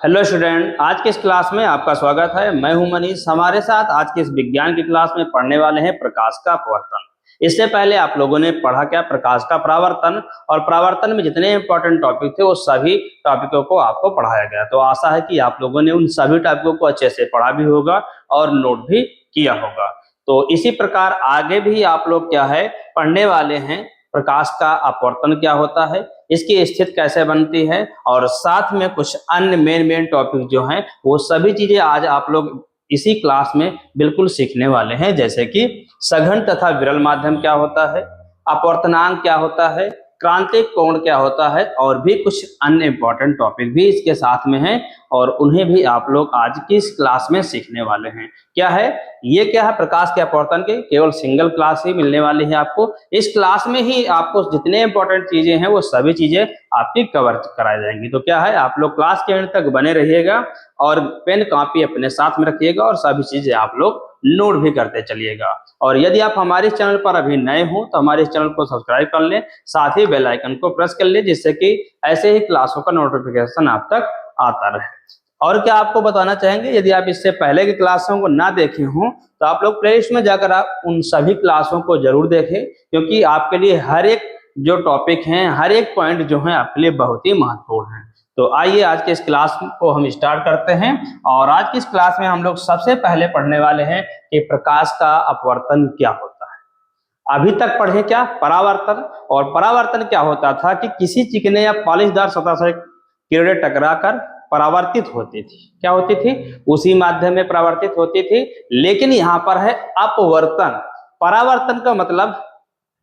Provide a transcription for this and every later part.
Hello student, आज के इस क्लास में आपका स्वागत है। मैं हूं मनीष। हमारे साथ आज के इस विज्ञान की क्लास में पढ़ने वाले हैं प्रकाश का अपवर्तन। इससे पहले आप लोगों ने पढ़ा क्या, प्रकाश का परावर्तन, और परावर्तन में जितने इंपॉर्टेंट टॉपिक थे वो सभी टॉपिकों को आपको पढ़ाया गया। तो आशा है कि आप लोगों ने उन सभी टॉपिकों को अच्छे से पढ़ा भी होगा और नोट भी किया होगा। तो इसी प्रकार आगे भी आप लोग क्या है पढ़ने वाले हैं, प्रकाश का अपवर्तन क्या होता है, इसकी स्थिति कैसे बनती है, और साथ में कुछ अन्य मेन टॉपिक जो हैं वो सभी चीजें आज आप लोग इसी क्लास में बिल्कुल सीखने वाले हैं। जैसे कि सघन तथा विरल माध्यम क्या होता है, अपवर्तनांक क्या होता है, क्रांतिक कोण क्या होता है, और भी कुछ अन्य इंपॉर्टेंट टॉपिक भी इसके साथ में हैं और उन्हें भी आप लोग आज की इस क्लास में सीखने वाले हैं। क्या है ये, क्या है प्रकाश के अपवर्तन के केवल सिंगल क्लास ही मिलने वाली है आपको। इस क्लास में ही आपको जितने इंपॉर्टेंट चीजें हैं वो सभी चीजें आपकी कवर कराई जाएंगी। तो क्या है, आप लोग क्लास के एंड तक बने रहिएगा और पेन कॉपी अपने साथ में रखिएगा और सभी चीजें आप लोग नोट भी करते चलिएगा। और यदि आप हमारे चैनल पर अभी नए हो तो हमारे इस चैनल को सब्सक्राइब कर लें, साथ ही बेल आइकन को प्रेस कर लें, जिससे कि ऐसे ही क्लासों का नोटिफिकेशन आप तक आता रहे। और क्या आपको बताना चाहेंगे, यदि आप इससे पहले की क्लासों को ना देखे हों तो आप लोग प्लेलिस्ट में जाकर आप उन सभी क्लासों को जरूर देखें, क्योंकि आपके लिए हर एक जो टॉपिक हैं, हर एक पॉइंट जो है आपके लिए बहुत ही महत्वपूर्ण है। तो आइए आज के इस क्लास को हम स्टार्ट करते हैं। और आज की इस क्लास में हम लोग सबसे पहले पढ़ने वाले हैं कि प्रकाश का अपवर्तन क्या होता है। अभी तक पढ़े क्या, परावर्तन। और परावर्तन क्या होता था कि किसी चिकने या पॉलिशदार सतह से किरणें टकराकर परावर्तित होती थी। क्या होती थी, उसी माध्यम में परावर्तित होती थी। लेकिन यहाँ पर है अपवर्तन। परावर्तन का मतलब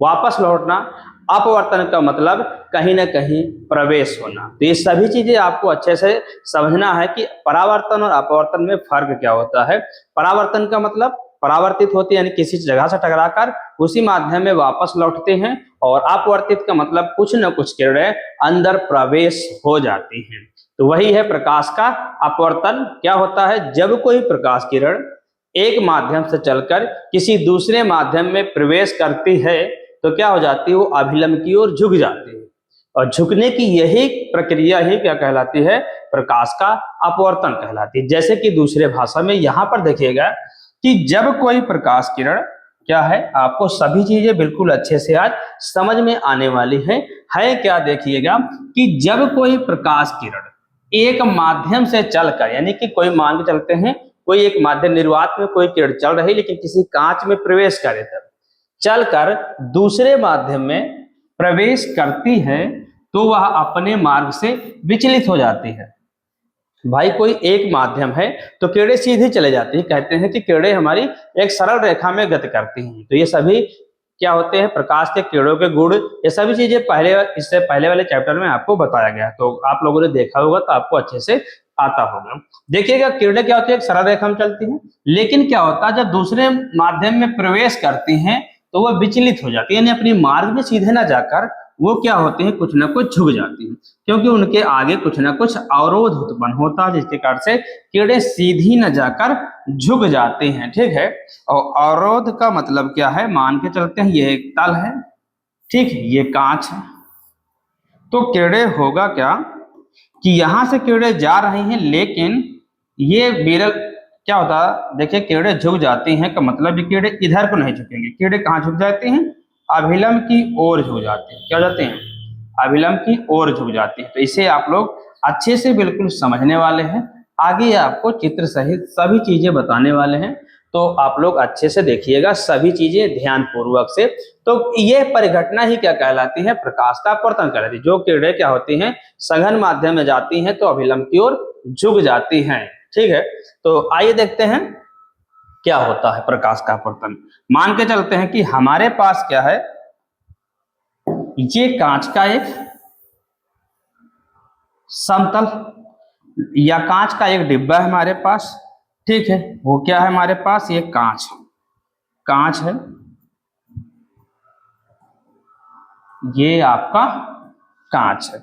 वापस लौटना, अपवर्तन का मतलब कहीं ना कहीं प्रवेश होना। तो ये सभी चीजें आपको अच्छे से समझना है कि परावर्तन और अपवर्तन में फर्क क्या होता है। परावर्तन का मतलब परावर्तित होते यानी किसी जगह से टकराकर उसी माध्यम में वापस लौटते हैं, और अपवर्तित का मतलब कुछ न कुछ किरणें अंदर प्रवेश हो जाती हैं। तो वही है प्रकाश का अपवर्तन। क्या होता है, जब कोई प्रकाश किरण एक माध्यम से चलकर किसी दूसरे माध्यम में प्रवेश करती है तो क्या हो जाती है, वो अभिलंब की ओर झुक जाती है। और झुकने की यही प्रक्रिया ही क्या कहलाती है, प्रकाश का अपवर्तन कहलाती है। जैसे कि दूसरे भाषा में यहाँ पर देखिएगा कि जब कोई प्रकाश किरण, क्या है आपको सभी चीजें बिल्कुल अच्छे से आज समझ में आने वाली है क्या, देखिएगा कि जब कोई प्रकाश किरण एक माध्यम से चलकर, यानी कि कोई मान के चलते हैं कोई एक माध्यम निर्वात में कोई किरण चल रही लेकिन किसी कांच में प्रवेश करे, तब चलकर दूसरे माध्यम में प्रवेश करती है तो वह अपने मार्ग से विचलित हो जाती है। भाई कोई एक माध्यम है तो किरणें सीधी चले जाती है। कहते हैं कि किरणें हमारी एक सरल रेखा में गति करती हैं। तो ये सभी क्या होते हैं, प्रकाश के किरणों के गुण, ये सभी चीजें इससे पहले वाले चैप्टर में आपको बताया गया, तो आप लोगों ने देखा होगा तो आपको अच्छे से आता होगा। देखिएगा किरणें क्या होती है, एक सरल रेखा में चलती हैं, लेकिन क्या होता है जब दूसरे माध्यम में प्रवेश करती हैं तो वह विचलित हो जाती है, यानी अपनी मार्ग में सीधे ना जाकर वो क्या होते हैं, कुछ ना कुछ झुक जाती हैं, क्योंकि उनके आगे कुछ ना कुछ अवरोध उत्पन्न होता है, जिसके कारण से किरणें सीधी न जाकर झुक जाती हैं। ठीक है, और अवरोध का मतलब क्या है, मान के चलते हैं ये एक तल है, ठीक है, ये कांच है, तो किरणें होगा क्या कि यहां से किरणें जा रही हैं, लेकिन ये विरल क्या होता है, देखिए किरणें झुक जाती हैं का मतलब ये किरणें इधर को नहीं झुकेंगी। किरणें कहाँ झुक जाती हैं, अभिलंब की ओर झुक जाती हैं। क्या हो जाते हैं, अभिलंब की ओर झुक जाती है। तो इसे आप लोग अच्छे से बिल्कुल समझने वाले हैं। आगे आपको चित्र सहित सभी चीजें बताने वाले हैं, तो आप लोग अच्छे से देखिएगा सभी चीजें ध्यान पूर्वक से। तो ये परिघटना ही क्या कहलाती है, प्रकाश का अपवर्तन कहलाती है। जो किरणें क्या होती हैं, सघन माध्यम में जाती हैं तो अभिलंब की ओर झुक जाती हैं। ठीक है, तो आइए देखते हैं क्या होता है प्रकाश का अपवर्तन। मान के चलते हैं कि हमारे पास क्या है, ये कांच का एक समतल या कांच का एक डिब्बा है हमारे पास। ठीक है, वो क्या है हमारे पास, ये कांच है, ये आपका कांच है।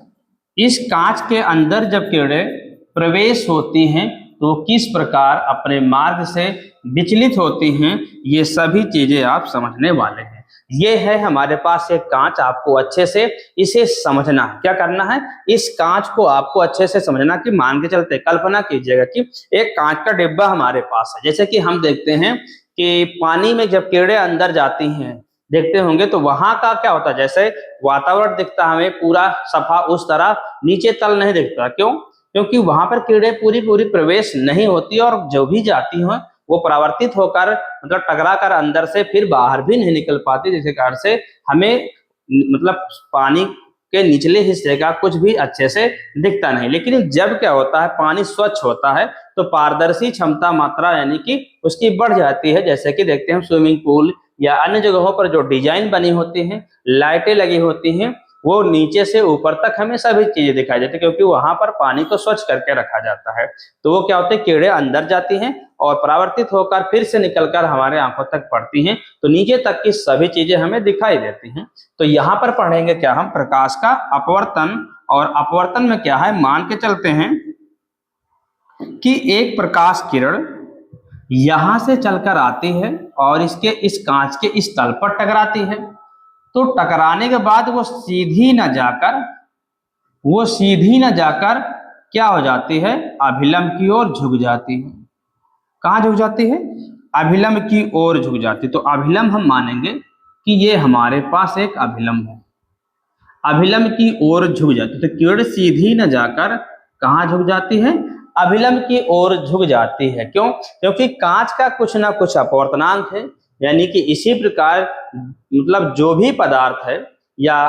इस कांच के अंदर जब किरणें प्रवेश होती हैं तो किस प्रकार अपने मार्ग से विचलित होती हैं, ये सभी चीजें आप समझने वाले हैं। ये है हमारे पास एक कांच, आपको अच्छे से इसे समझना है। क्या करना है, इस कांच को आपको अच्छे से समझना कि मान के चलते, कल्पना कीजिएगा कि एक कांच का डिब्बा हमारे पास है। जैसे कि हम देखते हैं कि पानी में जब कीड़े अंदर जाती हैं, देखते होंगे, तो वहां का क्या होता है, जैसे वातावरण दिखता है हमें पूरा सफा, उस तरह नीचे तल नहीं दिखता। क्यों? क्योंकि वहां पर कीड़े पूरी पूरी प्रवेश नहीं होती और जो भी जाती हैं वो परावर्तित होकर, मतलब टकरा कर अंदर से फिर बाहर भी नहीं निकल पाती, जिसके कारण से हमें मतलब पानी के निचले हिस्से का कुछ भी अच्छे से दिखता नहीं। लेकिन जब क्या होता है, पानी स्वच्छ होता है तो पारदर्शी क्षमता मात्रा यानी कि उसकी बढ़ जाती है। जैसे कि देखते हैं स्विमिंग पूल या अन्य जगहों पर जो डिजाइन बनी होती हैं, लाइटें लगी होती हैं, वो नीचे से ऊपर तक हमें सभी चीजें दिखाई देती है, क्योंकि वहां पर पानी को स्वच्छ करके रखा जाता है। तो वो क्या होते हैं, कीड़े अंदर जाती हैं और परावर्तित होकर फिर से निकलकर हमारे आंखों तक पड़ती हैं, तो नीचे तक की सभी चीजें हमें दिखाई देती हैं। तो यहाँ पर पढ़ेंगे क्या हम, प्रकाश का अपवर्तन। और अपवर्तन में क्या है, मान के चलते हैं कि एक प्रकाश किरण यहां से चलकर आती है और इसके इस कांच के इस तल पर टकराती है। तो टकराने के बाद वो सीधी न जाकर क्या हो जाती है, अभिलंब की ओर झुक जाती है। कहाँ झुक जाती है, अभिलंब की ओर झुक जाती है। तो अभिलंब हम मानेंगे कि ये हमारे पास एक अभिलंब है, अभिलंब की ओर झुक जाती है। तो किरण सीधी न जाकर कहाँ झुक जाती है, अभिलंब की ओर झुक जाती है। क्यों? क्योंकि कांच का कुछ ना कुछ अपवर्तनांक है, यानी कि इसी प्रकार मतलब जो भी पदार्थ है, या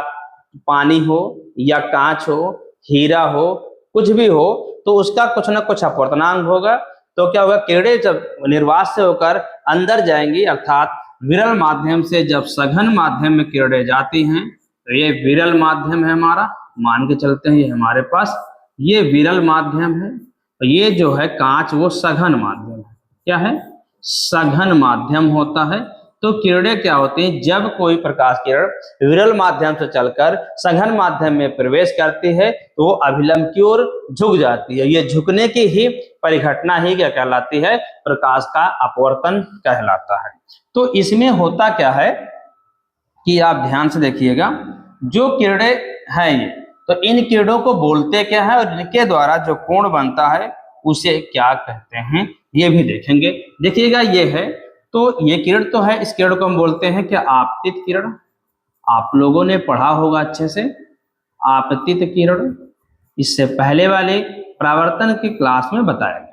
पानी हो या कांच हो, हीरा हो, कुछ भी हो, तो उसका कुछ ना कुछ अपवर्तनांक होगा। तो क्या होगा, कीड़े जब निर्वात से होकर अंदर जाएंगी, अर्थात विरल माध्यम से जब सघन माध्यम में कीड़े जाती हैं, तो ये विरल माध्यम है हमारा, मान के चलते हैं ये हमारे पास ये विरल माध्यम है। तो ये जो है कांच वो सघन माध्यम है। क्या है, सघन माध्यम होता है। तो कीड़े क्या होते हैं, जब कोई प्रकाश किरण विरल माध्यम से चलकर सघन माध्यम में प्रवेश करती है तो वो अभिलंब की ओर झुक जाती है। ये झुकने की ही परिघटना ही क्या कहलाती है, प्रकाश का अपवर्तन कहलाता है। तो इसमें होता क्या है कि आप ध्यान से देखिएगा, जो किरणें हैं ये, तो इन किरणों को बोलते क्या है और इनके द्वारा जो कोण बनता है उसे क्या कहते हैं, ये भी देखेंगे। देखिएगा ये है, तो ये किरण तो है, इस किरण को हम बोलते हैं क्या, आपतित किरण। आप लोगों ने पढ़ा होगा अच्छे से आपतित किरण, इससे पहले वाले परावर्तन की क्लास में बताया गया।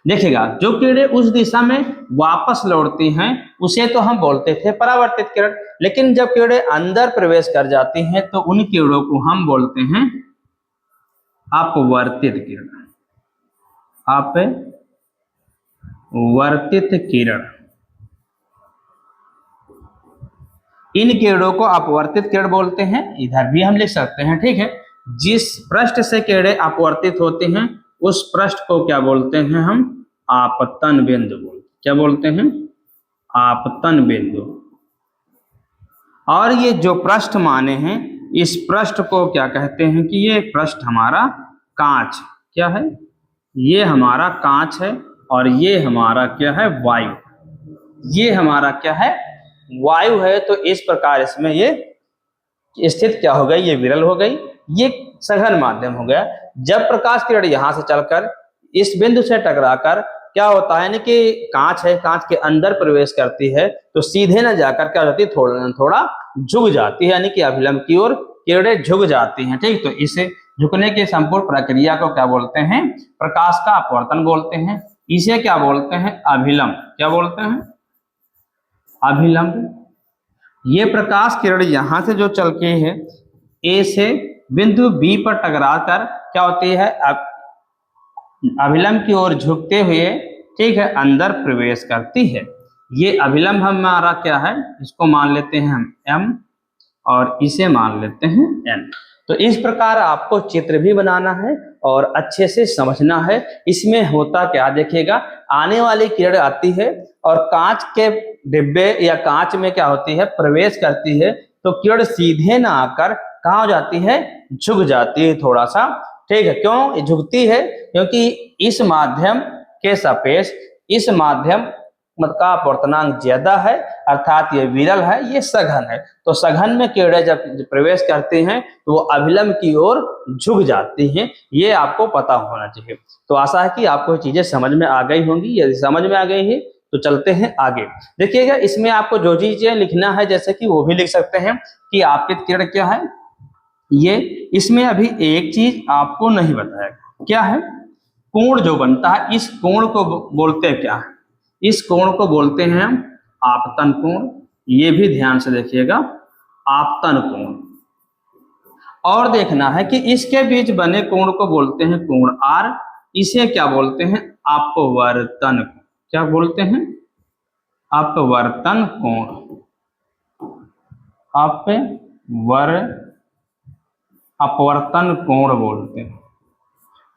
देखिएगा, जो किरणें उस दिशा में वापस लौटती हैं उसे तो हम बोलते थे परावर्तित किरण, लेकिन जब किरणें अंदर प्रवेश कर जाती हैं तो उन किरणों को हम बोलते हैं अपवर्तित किरण। अपवर्तित किरण, इन किरणों को अपवर्तित किरण बोलते हैं। इधर भी हम लिख सकते हैं, ठीक है। जिस पृष्ठ से किरणें अपवर्तित होती हैं उस पृष्ठ को क्या बोलते हैं हम, आपतन बिंदु बोलते हैं। क्या बोलते हैं, आपतन बिंदु। और ये जो पृष्ठ माने हैं, इस पृष्ठ को क्या कहते हैं कि ये पृष्ठ हमारा कांच, क्या है, ये हमारा कांच है और ये हमारा क्या है, वायु। ये हमारा क्या है, वायु है। तो इस प्रकार इसमें ये स्थित क्या हो गई, ये विरल हो गई, ये सघन माध्यम हो गया। जब प्रकाश किरण यहां से चलकर इस बिंदु से टकराकर क्या होता है, यानी कि कांच है, कांच के अंदर प्रवेश करती है तो सीधे न जाकर क्या होती है, थोड़ा झुक जाती है, यानी कि अभिलंब की ओर किरणें झुक जाती हैं। ठीक, तो इसे झुकने की संपूर्ण प्रक्रिया को क्या बोलते हैं, प्रकाश का अपवर्तन बोलते हैं। इसे क्या बोलते हैं, अभिलंब। क्या बोलते हैं, अभिलंब। ये प्रकाश किरण यहां से जो चल के है ए से बिंदु बी पर टकरा कर क्या होती है, अभिलंब की ओर झुकते हुए, ठीक है, अंदर प्रवेश करती है। ये अभिलंब हमारा क्या है, इसको मान लेते हैं हम m और इसे मान लेते हैं n। तो इस प्रकार आपको चित्र भी बनाना है और अच्छे से समझना है। इसमें होता क्या, देखिएगा, आने वाली किरण आती है और कांच के डिब्बे या कांच में क्या होती है, प्रवेश करती है, तो किरण सीधे ना आकर कहाँ हो जाती है, झुक जाती है थोड़ा सा। ठीक है, क्यों झुकती है, क्योंकि इस माध्यम के सापेक्ष इस माध्यम मत का अपवर्तनांक ज्यादा है, अर्थात ये विरल है, ये सघन है। तो सघन में किरणें जब प्रवेश करती हैं तो वो अभिलंब की ओर झुक जाती हैं, ये आपको पता होना चाहिए। तो आशा है कि आपको ये चीजें समझ में आ गई होंगी। यदि समझ में आ गई है तो चलते हैं आगे। देखिएगा, इसमें आपको जो चीजें लिखना है जैसे कि वो भी लिख सकते हैं कि आपतित किरण क्या है। ये इसमें अभी एक चीज आपको नहीं बताया, क्या है? कोण जो बनता है, इस कोण को बोलते हैं क्या है? इस कोण को बोलते हैं हम आपतन कोण। ये भी ध्यान से देखिएगा, आपतन कोण। और देखना है कि इसके बीच बने कोण को बोलते हैं कोण आर। इसे क्या बोलते हैं? अपवर्तन। क्या बोलते हैं? अपवर्तन कोण। अपवर्तन कोण बोलते हैं।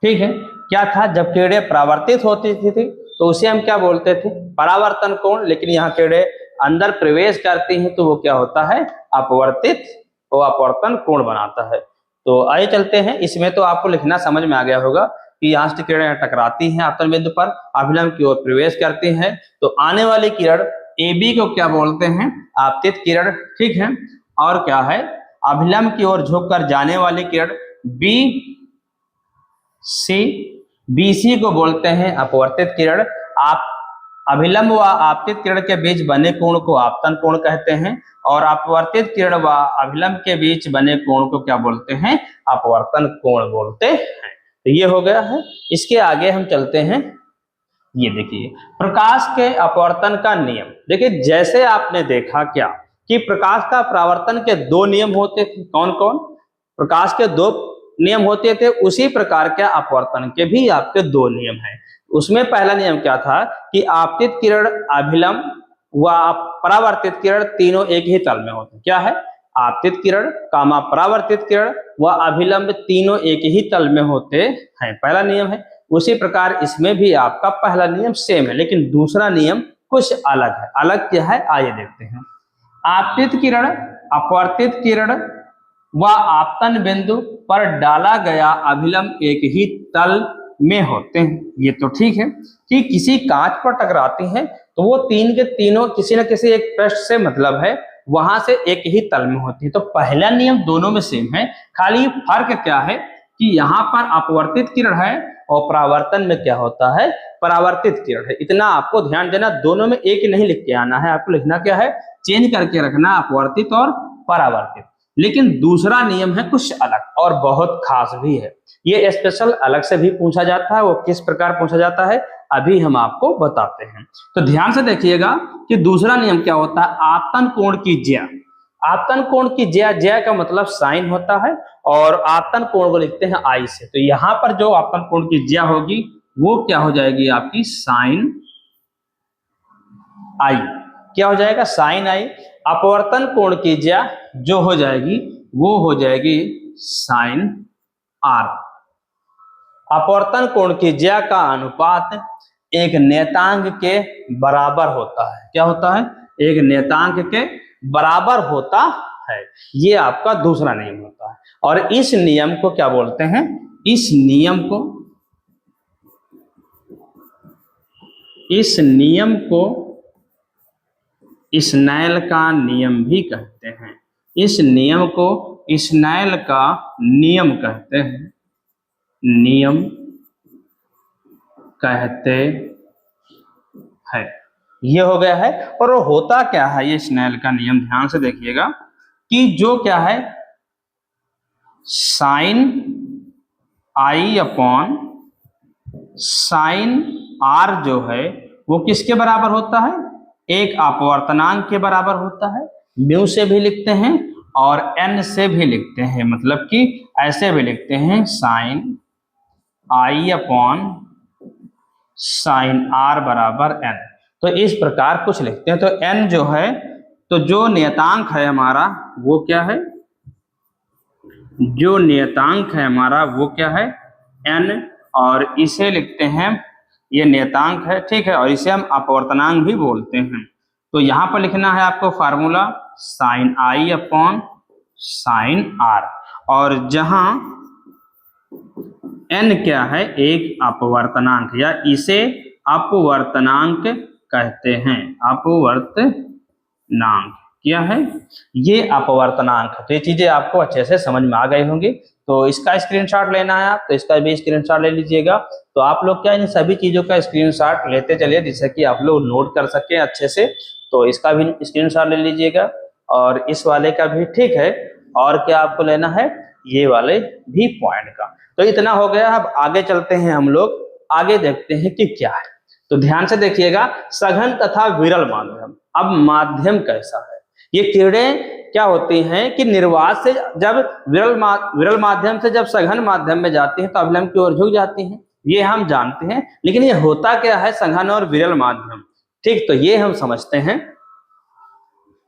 ठीक है। क्या था? जब किरणें परावर्तित होती थी तो उसे हम क्या बोलते थे? परावर्तन कोण। लेकिन यहाँ किरणें अंदर प्रवेश करती हैं तो वो क्या होता है? अपवर्तित, वो अपवर्तन कोण बनाता है। तो आइए चलते हैं। इसमें तो आपको लिखना समझ में आ गया होगा कि यहाँ से किरणें टकराती हैं आपतन बिंदु पर, अभिलंब की ओर प्रवेश करती हैं, तो आने वाली किरण AB को क्या बोलते हैं? आपतित किरण। ठीक है। और क्या है? अभिलंब की ओर झुककर जाने वाली किरण BC को बोलते हैं अपवर्तित किरण। आप अभिलंब व आपतित किरण के बीच बने कोण को आपतन कोण कहते हैं, और अपवर्तित किरण व अभिलंब के बीच बने कोण को क्या बोलते हैं? अपवर्तन कोण बोलते हैं। तो ये हो गया है। इसके आगे हम चलते हैं। ये देखिए, प्रकाश के अपवर्तन का नियम। देखिए, जैसे आपने देखा क्या कि प्रकाश का परावर्तन के दो नियम होते थे। कौन कौन? प्रकाश के दो नियम होते थे, उसी प्रकार के अपवर्तन के भी आपके दो नियम हैं। उसमें पहला नियम क्या था कि आपतित किरण, अभिलंब व परावर्तित किरण तीनों एक ही तल में होते। क्या है? आपतित किरण कामा परावर्तित किरण व अभिलंब तीनों एक ही तल में होते हैं, पहला नियम है। उसी प्रकार इसमें भी आपका पहला नियम सेम है, लेकिन दूसरा नियम कुछ अलग है। अलग क्या है? आइए देखते हैं। आपतित किरण, अपवर्तित किरण व आपतन बिंदु पर डाला गया अभिलंब एक ही तल में होते हैं। ये तो ठीक है कि किसी कांच पर टकराती हैं तो वो तीन के तीनों किसी न किसी एक पृष्ठ से मतलब है, वहां से एक ही तल में होती है। तो पहला नियम दोनों में सेम है, खाली फर्क क्या है कि यहाँ पर अपवर्तित किरण है और परावर्तन में क्या होता है? परावर्तित किरण है। इतना आपको ध्यान देना, दोनों में एक नहीं लिख के आना है, आपको लिखना क्या है? चेंज करके रखना, अपवर्तित और परावर्तित। लेकिन दूसरा नियम है कुछ अलग और बहुत खास भी है। ये स्पेशल अलग से भी पूछा जाता है। वो किस प्रकार पूछा जाता है अभी हम आपको बताते हैं। तो ध्यान से देखिएगा कि दूसरा नियम क्या होता है? आपतन कोण की ज्या। आपतन कोण की ज्या, ज्या का मतलब साइन होता है, और आपतन कोण को लिखते हैं आई से। तो यहाँ पर जो आपतन कोण की ज्या होगी वो क्या हो जाएगी? आपकी साइन आई। क्या हो जाएगा? साइन आई। अपवर्तन कोण की ज्या जो हो जाएगी वो हो जाएगी साइन आर। अपवर्तन कोण की ज्या का अनुपात एक नियतांक के बराबर होता है। क्या होता है? एक नियतांक के बराबर होता है। ये आपका दूसरा नियम होता है। और इस नियम को क्या बोलते हैं? इस नियम को स्नेल का नियम भी कहते हैं। इस नियम को स्नेल का नियम कहते हैं। नियम कहते हैं। ये हो गया है। और वो होता क्या है ये स्नेल का नियम? ध्यान से देखिएगा कि जो क्या है, sine i upon sine r जो है वो किसके बराबर होता है? एक अपवर्तनांक के बराबर होता है। म्यू से भी लिखते हैं और एन से भी लिखते हैं, मतलब कि ऐसे भी लिखते हैं sine i upon sine r बराबर एन। तो इस प्रकार कुछ लिखते हैं। तो एन जो है, तो जो नियतांक है हमारा वो क्या है? जो नियतांक है हमारा वो क्या है? एन। और इसे लिखते हैं, ये नियतांक है, ठीक है, और इसे हम अपवर्तनांक भी बोलते हैं। तो यहां पर लिखना है आपको formula sine i upon sine r, और जहां एन क्या है? एक अपवर्तनांक, या इसे अपवर्तनांक कहते हैं। अपवर्तनांक क्या है? ये अपवर्तनांक। तो ये चीजें आपको अच्छे से समझ में आ गई होंगी। तो इसका स्क्रीनशॉट लेना है आप, तो इसका भी स्क्रीनशॉट ले लीजिएगा। तो आप लोग क्या इन सभी चीजों का स्क्रीनशॉट लेते चलिए, जिससे कि आप लोग नोट कर सकें अच्छे से। तो इसका भी स्क्रीनशॉट ले लीजिएगा और इस वाले का भी, ठीक है। और क्या आपको लेना है? ये वाले भी पॉइंट का। तो इतना हो गया। अब आगे चलते हैं हम लोग, आगे देखते हैं कि क्या है। तो ध्यान से देखिएगा, सघन तथा विरल माध्यम। अब माध्यम कैसा है? ये किरणें क्या होती हैं कि निर्वात से जब विरल माध्यम से जब सघन माध्यम में जाती हैं तो अभिलंब की ओर झुक जाती हैं, ये हम जानते हैं। लेकिन ये होता क्या है सघन और विरल माध्यम? ठीक, तो ये हम समझते हैं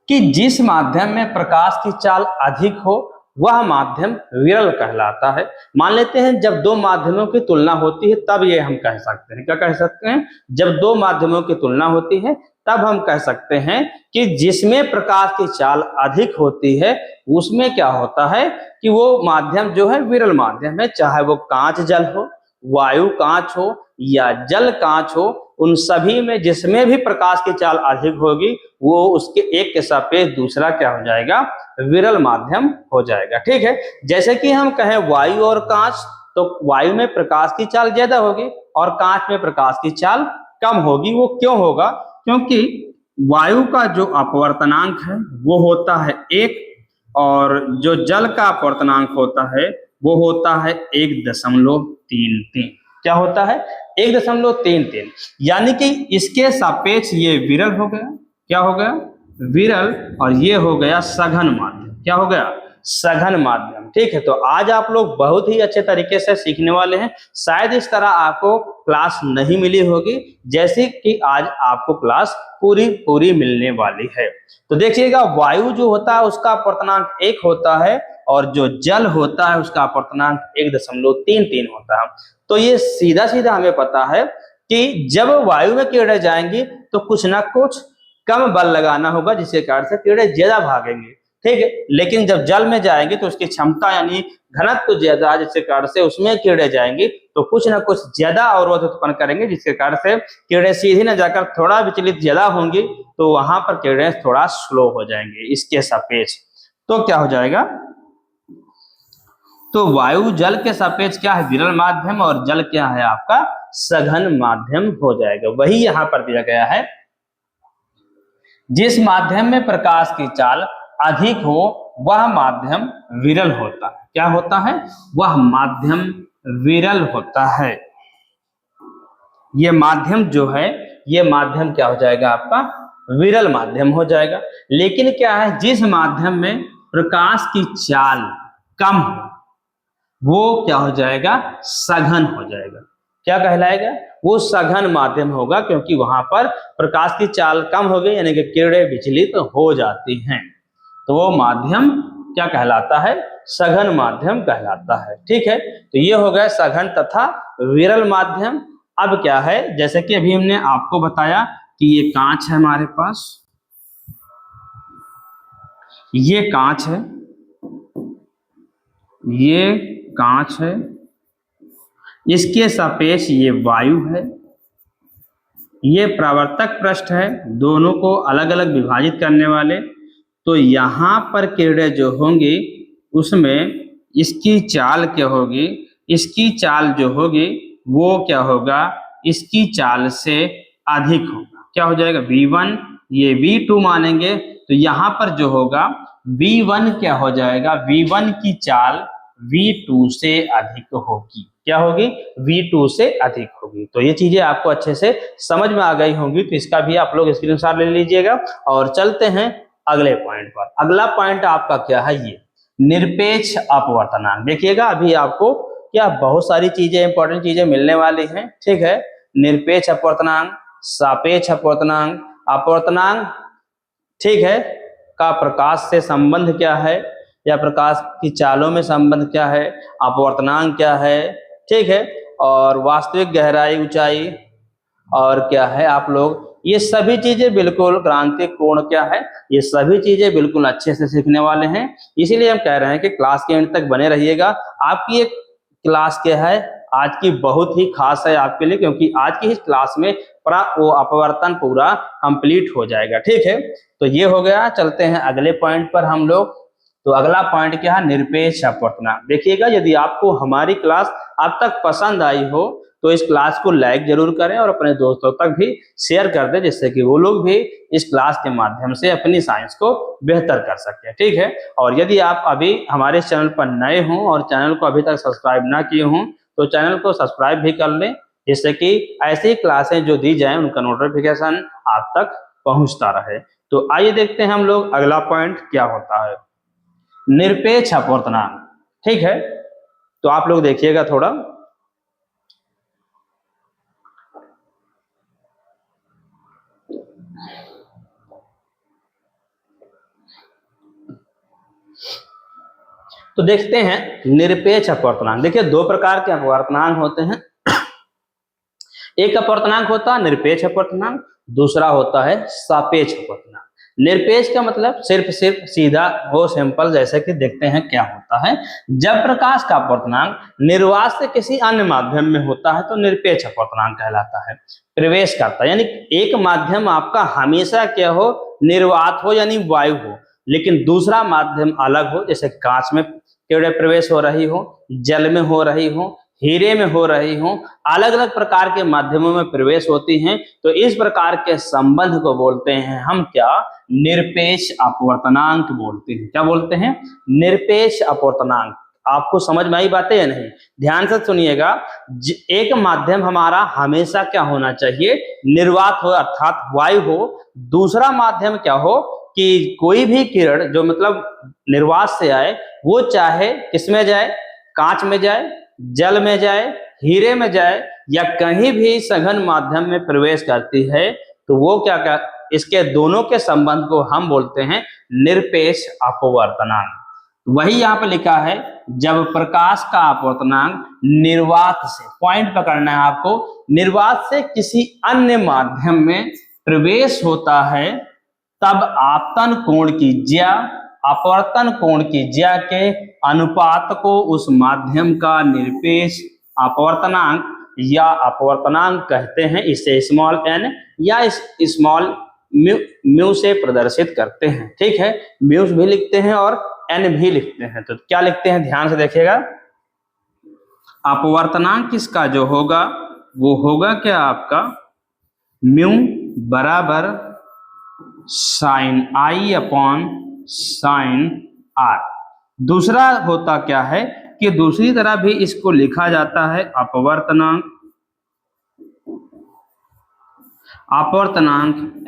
कि जिस माध्यम में प्रकाश की चाल अधिक हो वह माध्यम विरल कहलाता है। मान लेते हैं जब दो माध्यमों की तुलना होती है तब ये हम कह सकते हैं। क्या कह सकते हैं? जब दो माध्यमों की तुलना होती है तब हम कह सकते हैं कि जिसमें प्रकाश की चाल अधिक होती है उसमें क्या होता है कि वो माध्यम जो है विरल माध्यम है। चाहे वो कांच जल हो, वायु कांच हो या जल कांच हो, उन सभी में जिसमें भी प्रकाश की चाल अधिक होगी वो उसके एक के सापेक्ष दूसरा क्या हो जाएगा? विरल माध्यम हो जाएगा। ठीक है, जैसे कि हम कहें वायु और कांच, तो वायु में प्रकाश की चाल ज्यादा होगी और कांच में प्रकाश की चाल कम होगी। वो क्यों होगा? क्योंकि वायु का जो अपवर्तनांक है वो होता है 1 और जो जल का अपवर्तनांक होता है वो होता है 1.33। क्या होता है? 1.33। यानी कि इसके सापेक्ष ये विरल हो गया। क्या हो गया? विरल। और ये हो गया सघन माध्यम। क्या हो गया? सघन माध्यम। ठीक है, तो आज आप लोग बहुत ही अच्छे तरीके से सीखने वाले हैं। शायद इस तरह आपको क्लास नहीं मिली होगी जैसे कि आज आपको क्लास पूरी मिलने वाली है। तो देखिएगा, वायु जो होता है उसका अपवर्तनांक 1 होता है और जो जल होता है उसका अपवर्तनांक 1.33 होता है। तो ये सीधा सीधा हमें पता है कि जब वायु में किरणें जाएंगी तो कुछ ना कुछ कम बल लगाना होगा, जिसके कारण से किरणें ज्यादा भागेंगी। ठीक है, लेकिन जब जल में जाएंगे तो उसकी क्षमता यानी घनत्व तो ज्यादा है, जिसके कारण से उसमें किरणें जाएंगी तो कुछ ना कुछ ज्यादा अवरोध उत्पन्न करेंगे, जिसके कारण से किरणें सीधी न जाकर थोड़ा विचलित ज्यादा होंगी, तो वहां पर किरणें थोड़ा स्लो हो जाएंगे इसके सापेक्ष। तो क्या हो जाएगा? तो वायु जल के सापेक्ष क्या है? विरल माध्यम, और जल क्या है आपका? सघन माध्यम हो जाएगा। वही यहां पर दिया गया है, जिस माध्यम में प्रकाश की चाल अधिक हो वह माध्यम विरल होता है। क्या होता है? वह माध्यम विरल होता है। ये माध्यम जो है, ये माध्यम क्या हो जाएगा आपका? विरल माध्यम हो जाएगा। लेकिन क्या है, जिस माध्यम में प्रकाश की चाल कम हो वो क्या हो जाएगा? सघन हो जाएगा। क्या कहलाएगा? वो सघन माध्यम होगा, क्योंकि वहां पर प्रकाश की चाल कम हो गई, यानी कि किरणें विचलित हो जाती हैं। तो वो माध्यम क्या कहलाता है? सघन माध्यम कहलाता है। ठीक है, तो ये हो गया सघन तथा विरल माध्यम। अब क्या है, जैसे कि अभी हमने आपको बताया कि ये कांच है हमारे पास, ये कांच है, ये कांच है, इसके सापेक्ष ये वायु है, ये परावर्तक पृष्ठ है, दोनों को अलग अलग विभाजित करने वाले। तो यहाँ पर किरणें जो होंगी उसमें इसकी चाल क्या होगी? इसकी चाल जो होगी वो क्या होगा? इसकी चाल से अधिक होगा। क्या हो जाएगा? V1, ये V2 मानेंगे तो यहाँ पर जो होगा V1 क्या हो जाएगा? V1 की चाल V2 से अधिक होगी। क्या होगी? V2 से अधिक होगी। तो ये चीजें आपको अच्छे से समझ में आ गई होंगी, तो इसका भी आप लोग स्क्रीनशॉट ले लीजिएगा। और चलते हैं अगले पॉइंट पर। अगला पॉइंट आपका क्या है? ये निरपेक्ष अपवर्तनांक। देखिएगा, अभी आपको क्या बहुत सारी चीजें, इंपॉर्टेंट चीजें मिलने वाली हैं। ठीक है, निरपेक्ष अपवर्तनांक, सापेक्ष अपवर्तनांक, अपवर्तनांक, ठीक है, का प्रकाश से संबंध क्या है या प्रकाश की चालों में संबंध क्या है, अपवर्तनांक क्या है, ठीक है, और वास्तविक गहराई, ऊंचाई, और क्या है आप लोग, ये सभी चीजें बिल्कुल क्रांतिक कोण क्या है, ये सभी चीजें बिल्कुल अच्छे से सीखने वाले हैं। इसीलिए हम कह रहे हैं कि क्लास के एंड तक बने रहिएगा। आपकी एक क्लास क्या है? आज की बहुत ही खास है आपके लिए, क्योंकि आज की इस क्लास में वो अपवर्तन पूरा कंप्लीट हो जाएगा। ठीक है, तो ये हो गया। चलते हैं अगले पॉइंट पर हम लोग। तो अगला पॉइंट क्या है, निरपेक्ष अपवर्तनांक। देखिएगा, यदि आपको हमारी क्लास अब तक पसंद आई हो तो इस क्लास को लाइक जरूर करें और अपने दोस्तों तक भी शेयर कर दें, जिससे कि वो लोग भी इस क्लास के माध्यम से अपनी साइंस को बेहतर कर सकें। ठीक है, और यदि आप अभी हमारे चैनल पर नए हों और चैनल को अभी तक सब्सक्राइब ना किए हों तो चैनल को सब्सक्राइब भी कर लें, जिससे कि ऐसी क्लासें जो दी जाएं उनका नोटिफिकेशन आप तक पहुंचता रहे। तो आइए देखते हैं हम लोग अगला पॉइंट क्या होता है, निरपेक्ष अपवर्तनांक। ठीक है, तो आप लोग देखिएगा थोड़ा। तो देखते हैं निरपेक्ष अपवर्तनांक। देखिए, दो प्रकार के अपवर्तनांक होते हैं। एक अपवर्तनांक होता है निरपेक्ष अपवर्तनांक, दूसरा होता है सापेक्ष अपवर्तनांक। निरपेक्ष का मतलब सिर्फ सीधा वो सिंपल, जैसे कि देखते हैं क्या होता है। जब प्रकाश का अपवर्तनांक निर्वात से किसी अन्य माध्यम में होता है तो निरपेक्ष अपवर्तनांक कहलाता है। प्रवेश करता है यानी एक माध्यम आपका हमेशा क्या हो, निर्वात हो यानी वायु हो, लेकिन दूसरा माध्यम अलग हो, जैसे कांच में किरणें प्रवेश हो रही हो, जल में हो रही हो, हीरे में हो रही हो, अलग अलग प्रकार के माध्यमों में प्रवेश होती हैं। तो इस प्रकार के संबंध को बोलते हैं हम क्या, निरपेक्ष अपवर्तनांक बोलते हैं। क्या बोलते हैं, निरपेक्ष अपवर्तनांक। आपको समझ में आई बातें या नहीं? ध्यान से सुनिएगा। एक माध्यम हमारा हमेशा क्या होना चाहिए, निर्वात हो अर्थात वायु हो। दूसरा माध्यम क्या हो कि कोई भी किरण जो मतलब निर्वात से आए वो चाहे किसमें जाए, कांच में जाए, जल में जाए, हीरे में जाए या कहीं भी सघन माध्यम में प्रवेश करती है, तो वो क्या इसके दोनों के संबंध को हम बोलते हैं निरपेक्ष अपवर्तनांक। वही यहाँ पे लिखा है, जब प्रकाश का अपवर्तनांक निर्वात से, पॉइंट पकड़ना है आपको, निर्वात से किसी अन्य माध्यम में प्रवेश होता है तब आपतन कोण की ज्या अपवर्तन कोण की ज्या के अनुपात को उस माध्यम का निरपेक्ष अपवर्तनांक या अपवर्तनांक कहते हैं। इसे स्मॉल एन या स्मॉल म्यू से प्रदर्शित करते हैं। ठीक है, म्यू भी लिखते हैं और एन भी लिखते हैं। तो क्या लिखते हैं, ध्यान से देखिएगा। अपवर्तनांक किसका जो होगा वो होगा क्या आपका, म्यू बराबर sine i upon sine r. दूसरा होता क्या है कि दूसरी तरह भी इसको लिखा जाता है अपवर्तनांक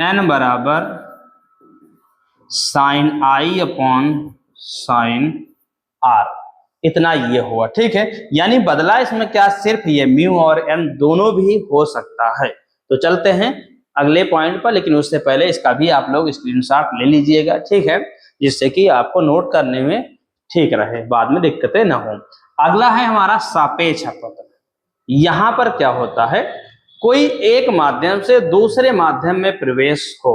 n बराबर sine i upon sine r. इतना ये हुआ। ठीक है, यानी बदला इसमें क्या, सिर्फ ये म्यू और n दोनों भी हो सकता है। तो चलते हैं अगले पॉइंट पर, लेकिन उससे पहले इसका भी आप लोग स्क्रीनशॉट ले लीजिएगा। ठीक है, जिससे कि आपको नोट करने में ठीक रहे, बाद में दिक्कतें ना हो। अगला है हमारा सापेक्ष अपवर्तन। यहां पर क्या होता है, कोई एक माध्यम से दूसरे माध्यम में प्रवेश हो।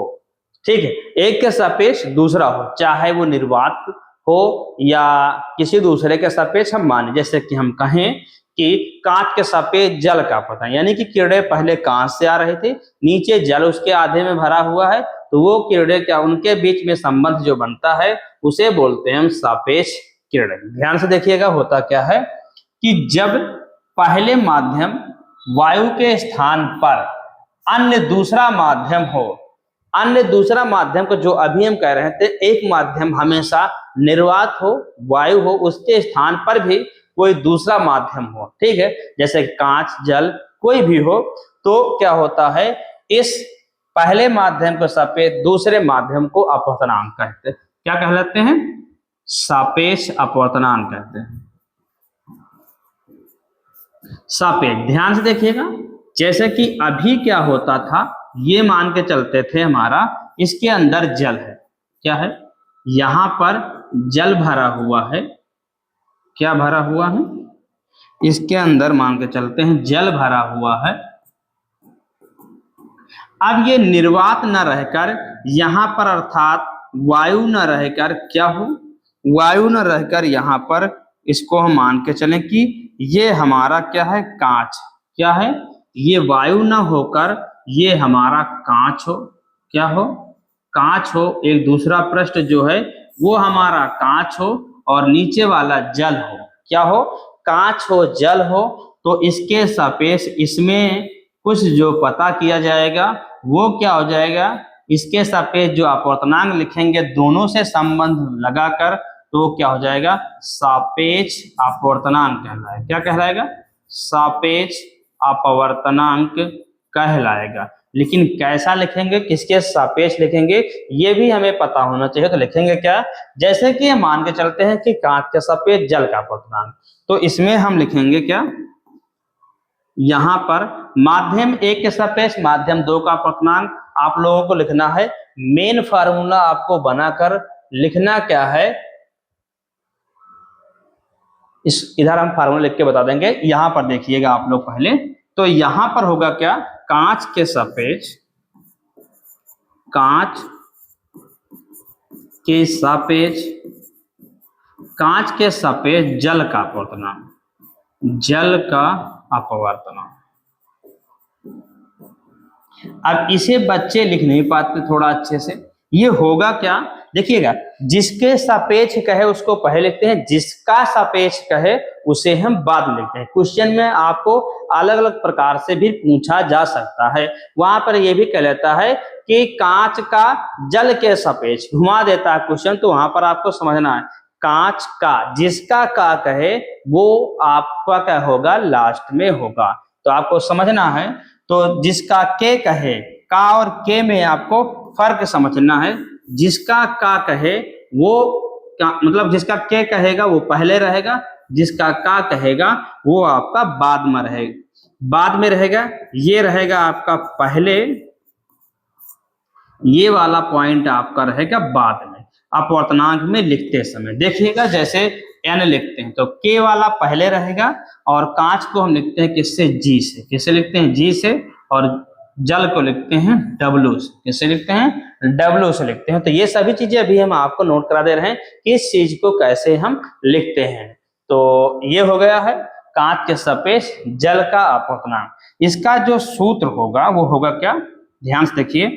ठीक है, एक के सापेक्ष दूसरा हो, चाहे वो निर्वात हो या किसी दूसरे के सापेक्ष हम माने, जैसे कि हम कहें कि कांच के सापेक्ष जल का अपवर्तन, यानी कि किरणें पहले कांच से आ रही थी, नीचे जल उसके आधे में भरा हुआ है, तो वो किरणें क्या, उनके बीच में संबंध जो बनता है उसे बोलते हैं हम सापेक्ष किरणें। ध्यान से देखिएगा, होता क्या है कि जब पहले माध्यम वायु के स्थान पर अन्य दूसरा माध्यम हो, अन्य दूसरा माध्यम को जो अभी हम कह रहे थे, एक माध्यम हमेशा निर्वात हो, वायु हो, उसके स्थान पर भी कोई दूसरा माध्यम हो। ठीक है, जैसे कांच, जल कोई भी हो, तो क्या होता है, इस पहले माध्यम को सापेक्ष दूसरे माध्यम को अपवर्तनांक कहते हैं। क्या कहलाते हैं, सापेक्ष अपवर्तनांक कहते हैं। सापेक्ष, ध्यान से देखिएगा। जैसे कि अभी क्या होता था, ये मान के चलते थे हमारा इसके अंदर जल है, क्या है, यहां पर जल भरा हुआ है, क्या भरा हुआ है, इसके अंदर मान के चलते हैं जल भरा हुआ है। अब ये निर्वात न रहकर यहां पर अर्थात वायु न रहकर क्या हो, वायु न रहकर यहां पर इसको हम मान के चलें कि ये हमारा क्या है, कांच। क्या है, ये वायु ना होकर ये हमारा कांच हो। क्या हो, कांच हो। एक दूसरा पृष्ठ जो है वो हमारा कांच हो और नीचे वाला जल हो। क्या हो, कांच हो, जल हो। तो इसके सापेक्ष इसमें कुछ जो पता किया जाएगा वो क्या हो जाएगा, इसके सापेक्ष जो अपवर्तनांक लिखेंगे दोनों से संबंध लगाकर, तो क्या हो जाएगा, सापेक्ष अपवर्तनांक कहलाएगा। क्या कहलाएगा, सापेक्ष अपवर्तनांक कहलाएगा। लेकिन कैसा लिखेंगे, किसके सापेक्ष लिखेंगे, ये भी हमें पता होना चाहिए। तो लिखेंगे क्या, जैसे कि मान के चलते हैं कि कांच के सापेक्ष जल का अपवर्तनांक, तो इसमें हम लिखेंगे क्या, यहां पर माध्यम 1 के सापेक्ष माध्यम 2 का अपवर्तनांक आप लोगों को लिखना है। मेन फार्मूला आपको बनाकर लिखना क्या है, इस इधर हम फार्मूला लिख के बता देंगे। यहां पर देखिएगा आप लोग पहले, तो यहां पर होगा क्या, कांच के सापेक्ष, कांच के सापेक्ष, कांच के सापेक्ष जल का अपवर्तनांक, जल का अपवर्तनांक। अब इसे बच्चे लिख नहीं पाते थोड़ा अच्छे से, ये होगा क्या, देखिएगा, जिसके सापेक्ष कहे उसको पहले लिखते हैं, जिसका सापेक्ष कहे उसे हम बाद में लिखते हैं। क्वेश्चन में आपको अलग अलग प्रकार से भी पूछा जा सकता है। वहां पर यह भी कह लेता है कि कांच का जल के सापेक्ष, घुमा देता है क्वेश्चन, तो वहां पर आपको समझना है कांच का, जिसका का कहे वो आपका क्या होगा, लास्ट में होगा। तो आपको समझना है, तो जिसका के कहे, का और के में आपको फर्क समझना है। जिसका का कहे वो क्या मतलब, जिसका के कहेगा वो पहले रहेगा, जिसका का कहेगा वो आपका बाद में रहेगा, बाद में रहेगा। ये रहेगा आपका पहले, ये वाला पॉइंट आपका रहेगा बाद में। अपवर्तनांक में लिखते समय देखिएगा, जैसे एन लिखते हैं तो के वाला पहले रहेगा, और कांच को हम लिखते हैं किससे, जी से। किससे लिखते हैं, जी से। और जल को लिखते हैं डब्ल्यू से। किससे लिखते हैं, डब्ल्यू से लिखते हैं। तो ये सभी चीजें अभी हम आपको नोट करा दे रहे हैं कि इस चीज को कैसे हम लिखते हैं। तो ये हो गया है कांच के सापेक्ष जल का अपवर्तनांक। इसका जो सूत्र होगा वो होगा क्या, ध्यान से देखिए,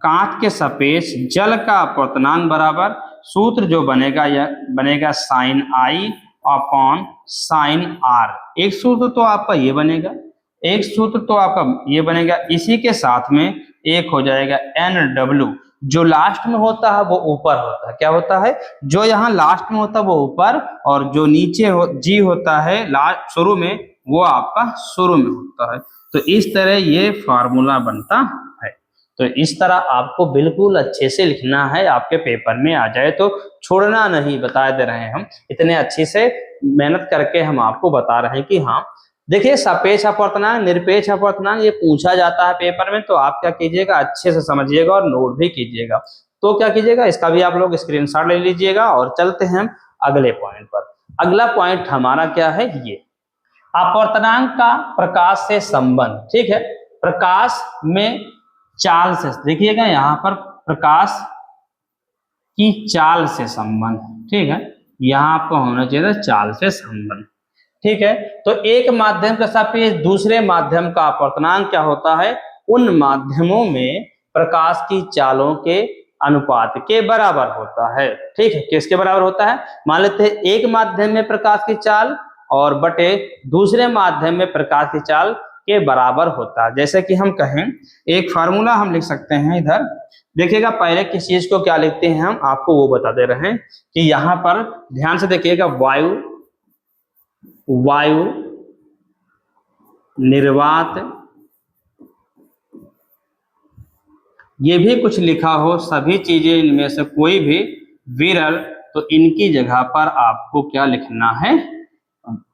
कांच के सापेक्ष जल का अपवर्तनांक बराबर, सूत्र जो बनेगा यह बनेगा sine i upon sine r. एक सूत्र तो आपका ये बनेगा, एक सूत्र तो आपका ये बनेगा, इसी के साथ में एक हो जाएगा एन डब्ल्यू। जो लास्ट में होता है वो ऊपर होता है। क्या होता है, जो यहाँ लास्ट में होता है वो ऊपर, और जो नीचे जी होता है लास्ट शुरू में, वो आपका शुरू में होता है। तो इस तरह ये फार्मूला बनता है। तो इस तरह आपको बिल्कुल अच्छे से लिखना है, आपके पेपर में आ जाए तो छोड़ना नहीं, बता दे रहे हैं हम, इतने अच्छे से मेहनत करके हम आपको बता रहे हैं कि हाँ। देखिए, सापेक्ष अपवर्तनांक, निरपेक्ष अपवर्तनांक ये पूछा जाता है पेपर में, तो आप क्या कीजिएगा, अच्छे से समझिएगा और नोट भी कीजिएगा। तो क्या कीजिएगा, इसका भी आप लोग स्क्रीनशॉट ले लीजिएगा। और चलते हैं हम अगले पॉइंट पर। अगला पॉइंट हमारा क्या है, ये अपवर्तनांक का प्रकाश से संबंध। ठीक है, प्रकाश में चाल से, देखिएगा यहाँ पर प्रकाश की चाल से संबंध। ठीक है, यहाँ आपको होना चाहिए चाल से संबंध। ठीक है, तो एक माध्यम के सापेक्ष दूसरे माध्यम का अपवर्तनांक क्या होता है, उन माध्यमों में प्रकाश की चालों के अनुपात के बराबर होता है। ठीक है, किसके बराबर होता है, मान लेते हैं एक माध्यम में प्रकाश की चाल और बटे दूसरे माध्यम में प्रकाश की चाल के बराबर होता है। जैसे कि हम कहें, एक फार्मूला हम लिख सकते हैं इधर, देखिएगा पहले किस चीज को क्या लिखते हैं हम आपको वो बता दे रहे हैं कि यहाँ पर ध्यान से देखिएगा, वायु निर्वात, ये भी कुछ लिखा हो, सभी चीजें इनमें से कोई भी विरल, तो इनकी जगह पर आपको क्या लिखना है,